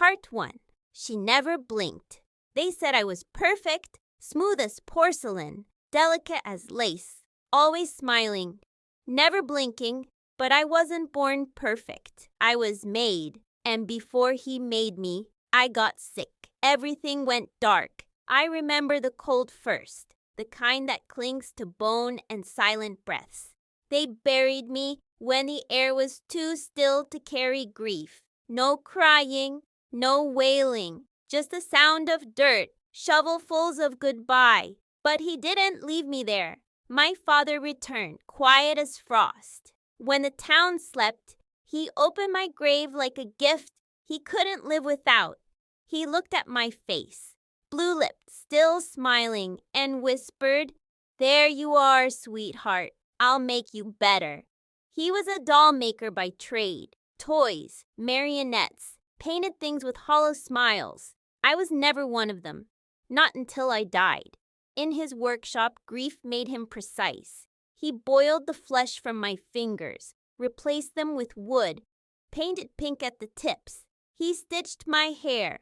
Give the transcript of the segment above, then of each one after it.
Part 1. She never blinked. They said I was perfect, smooth as porcelain, delicate as lace, always smiling, never blinking, but I wasn't born perfect. I was made, and before he made me, I got sick. Everything went dark. I remember the cold first, the kind that clings to bone and silent breaths. They buried me when the air was too still to carry grief. No crying, no wailing, just the sound of dirt, shovelfuls of goodbye. But he didn't leave me there. My father returned, quiet as frost. When the town slept, he opened my grave like a gift he couldn't live without. He looked at my face, blue-lipped, still smiling, and whispered, "There you are, sweetheart. I'll make you better." He was a doll maker by trade. Toys, marionettes, painted things with hollow smiles. I was never one of them, not until I died. In his workshop, grief made him precise. He boiled the flesh from my fingers, replaced them with wood, painted pink at the tips. He stitched my hair,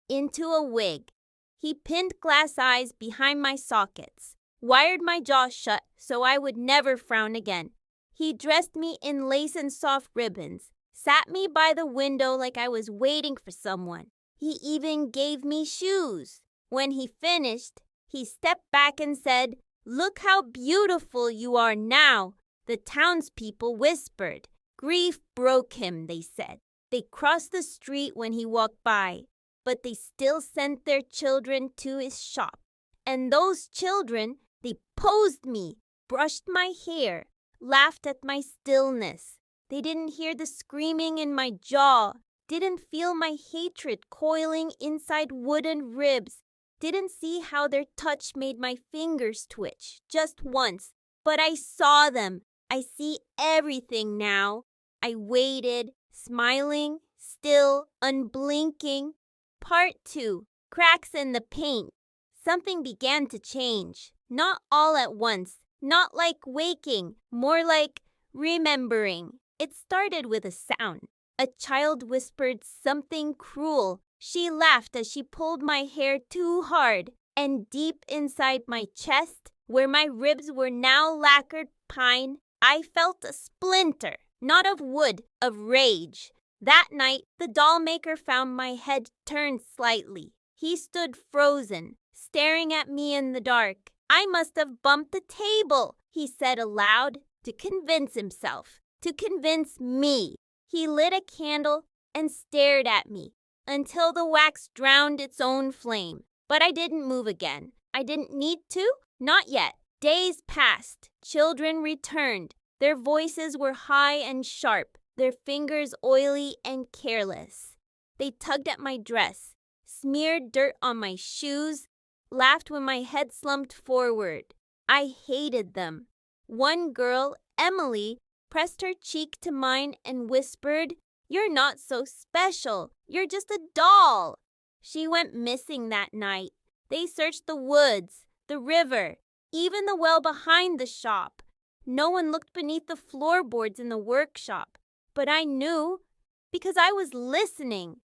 into a wig. He pinned glass eyes behind my sockets, wired my jaw shut so I would never frown again. He dressed me in lace and soft ribbons, sat me by the window like I was waiting for someone. He even gave me shoes. When he finished, he stepped back and said, "Look how beautiful you are now." The townspeople whispered. Grief broke him, they said. They crossed the street when he walked by, but they still sent their children to his shop. And those children, they posed me, brushed my hair, laughed at my stillness. They didn't hear the screaming in my jaw, didn't feel my hatred coiling inside wooden ribs, didn't see how their touch made my fingers twitch just once. But I saw them. I see everything now. I waited, smiling, still, unblinking. Part 2. Cracks in the paint. Something began to change. Not all at once. Not like waking. More like remembering. It started with a sound. A child whispered something cruel. She laughed as she pulled my hair too hard. And deep inside my chest, where my ribs were now lacquered pine, I felt a splinter. Not of wood, of rage. That night, the doll maker found my head turned slightly. He stood frozen, staring at me in the dark. "I must have bumped the table," he said aloud, to convince himself, to convince me. He lit a candle and stared at me until the wax drowned its own flame. But I didn't move again. I didn't need to, not yet. Days passed. Children returned. Their voices were high and sharp, their fingers oily and careless. They tugged at my dress, smeared dirt on my shoes, laughed when my head slumped forward. I hated them. One girl, Emily, pressed her cheek to mine and whispered, "You're not so special. You're just a doll." She went missing that night. They searched the woods, the river, even the well behind the shop. No one looked beneath the floorboards in the workshop. But I knew, because I was listening.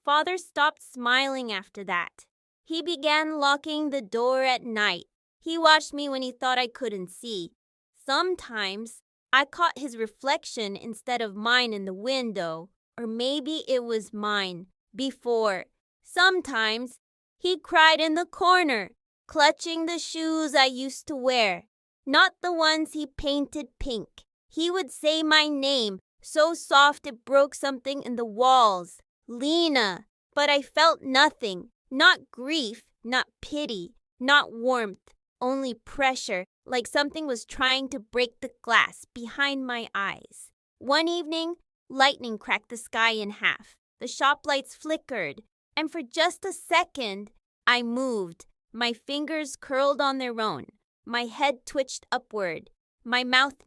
Father stopped smiling after that. He began locking the door at night. He watched me when he thought I couldn't see. Sometimes I caught his reflection instead of mine in the window. Or maybe it was mine, before. Sometimes he cried in the corner, clutching the shoes I used to wear. Not the ones he painted pink. He would say my name, so soft it broke something in the walls. Lena. But I felt nothing. Not grief, not pity, not warmth. Only pressure, like something was trying to break the glass behind my eyes. One evening, lightning cracked the sky in half. The shop lights flickered. And for just a second, I moved. My fingers curled on their own. My head twitched upward. My mouth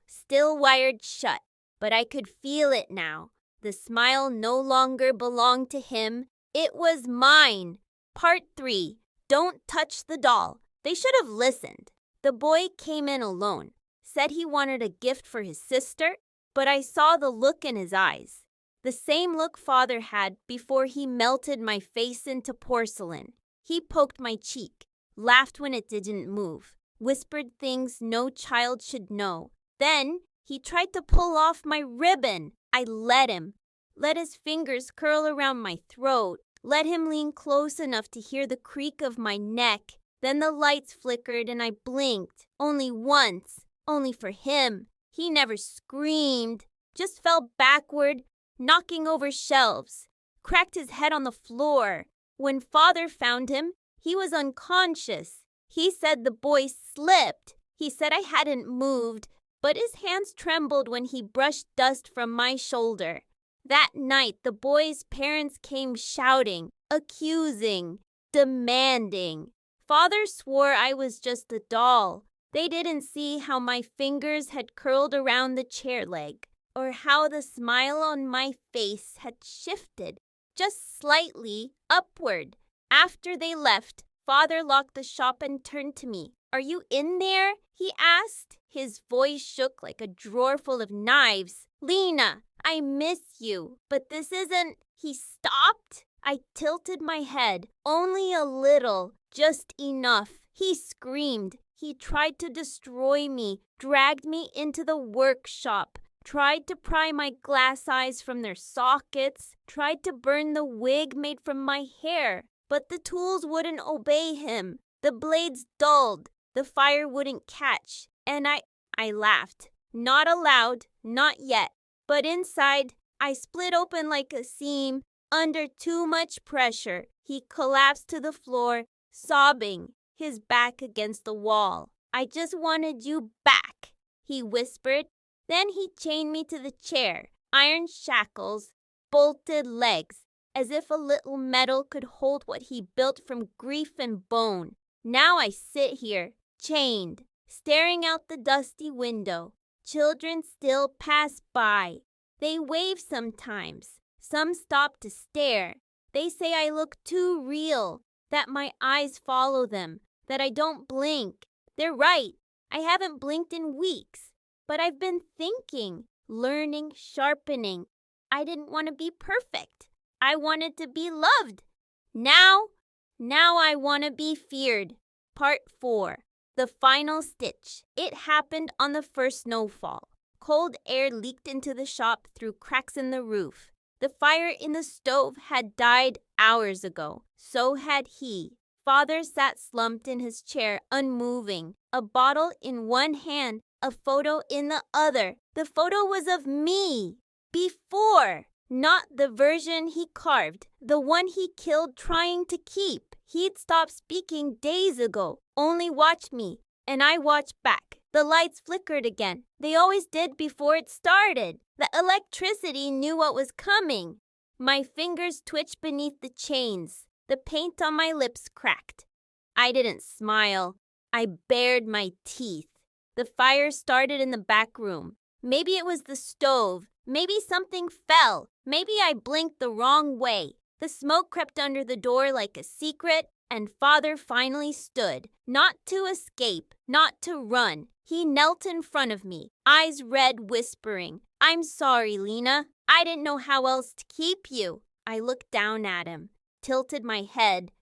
still wired shut. But I could feel it now. The smile no longer belonged to him. It was mine. Part 3. Don't touch the doll. They should have listened. The boy came in alone. Said he wanted a gift for his sister. But I saw the look in his eyes. The same look Father had before he melted my face into porcelain. He poked my cheek, laughed when it didn't move, whispered things no child should know. Then he tried to pull off my ribbon. I let him. Let his fingers curl around my throat. Let him lean close enough to hear the creak of my neck. Then the lights flickered and I blinked. Only once. Only for him. He never screamed. Just fell backward, knocking over shelves. Cracked his head on the floor. When Father found him, he was unconscious. He said the boy slipped. He said I hadn't moved, but his hands trembled when he brushed dust from my shoulder. That night, the boy's parents came shouting, accusing, demanding. Father swore I was just a doll. They didn't see how my fingers had curled around the chair leg, or how the smile on my face had shifted just slightly upward. After they left, Father locked the shop and turned to me. "Are you in there?" he asked. His voice shook like a drawer full of knives. "Lena, I miss you, but this isn't..." He stopped. I tilted my head, only a little, just enough. He screamed. He tried to destroy me, dragged me into the workshop, tried to pry my glass eyes from their sockets, tried to burn the wig made from my hair. But the tools wouldn't obey him. The blades dulled. The fire wouldn't catch. And I laughed. Not aloud, not yet. But inside, I split open like a seam. Under too much pressure, he collapsed to the floor, sobbing, his back against the wall. "I just wanted you back," he whispered. Then he chained me to the chair, iron shackles, bolted legs, as if a little metal could hold what he built from grief and bone. Now I sit here, chained, staring out the dusty window. Children still pass by. They wave sometimes. Some stop to stare. They say I look too real, that my eyes follow them, that I don't blink. They're right. I haven't blinked in weeks. But I've been thinking, learning, sharpening. I didn't want to be perfect. I wanted to be loved. Now I want to be feared. Part 4. The final stitch. It happened on the first snowfall. Cold air leaked into the shop through cracks in the roof. The fire in the stove had died hours ago. So had he. Father sat slumped in his chair, unmoving, a bottle in one hand, a photo in the other. The photo was of me. Before. Not the version he carved, the one he killed trying to keep. He'd stopped speaking days ago. Only watched me, and I watched back. The lights flickered again. They always did before it started. The electricity knew what was coming. My fingers twitched beneath the chains. The paint on my lips cracked. I didn't smile. I bared my teeth. The fire started in the back room. Maybe it was the stove. Maybe something fell. Maybe I blinked the wrong way. The smoke crept under the door like a secret, and Father finally stood. Not to escape, not to run. He knelt in front of me, eyes red, whispering, "I'm sorry, Lena. I didn't know how else to keep you." I looked down at him, tilted my head.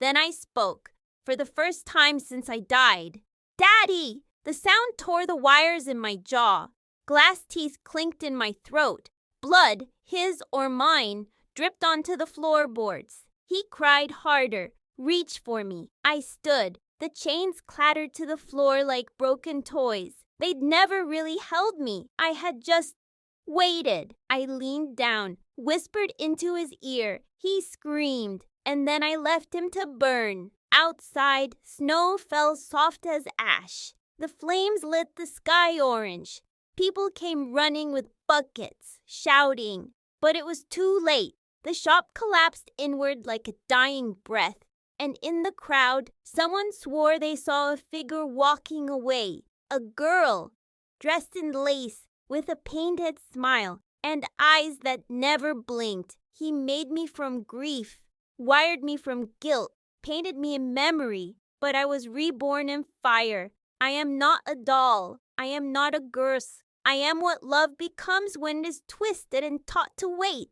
Then I spoke, for the first time since I died. "Daddy!" The sound tore the wires in my jaw. Glass teeth clinked in my throat. Blood, his or mine, dripped onto the floorboards. He cried harder, reached for me. I stood. The chains clattered to the floor like broken toys. They'd never really held me. I had just waited. I leaned down, whispered into his ear. He screamed, and then I left him to burn. Outside, snow fell soft as ash. The flames lit the sky orange. People came running with buckets, shouting. But it was too late. The shop collapsed inward like a dying breath. And in the crowd, someone swore they saw a figure walking away. A girl, dressed in lace, with a painted smile, and eyes that never blinked. He made me from grief, wired me from guilt, painted me in memory. But I was reborn in fire. I am not a doll. I am not a curse. I am what love becomes when it is twisted and taught to wait.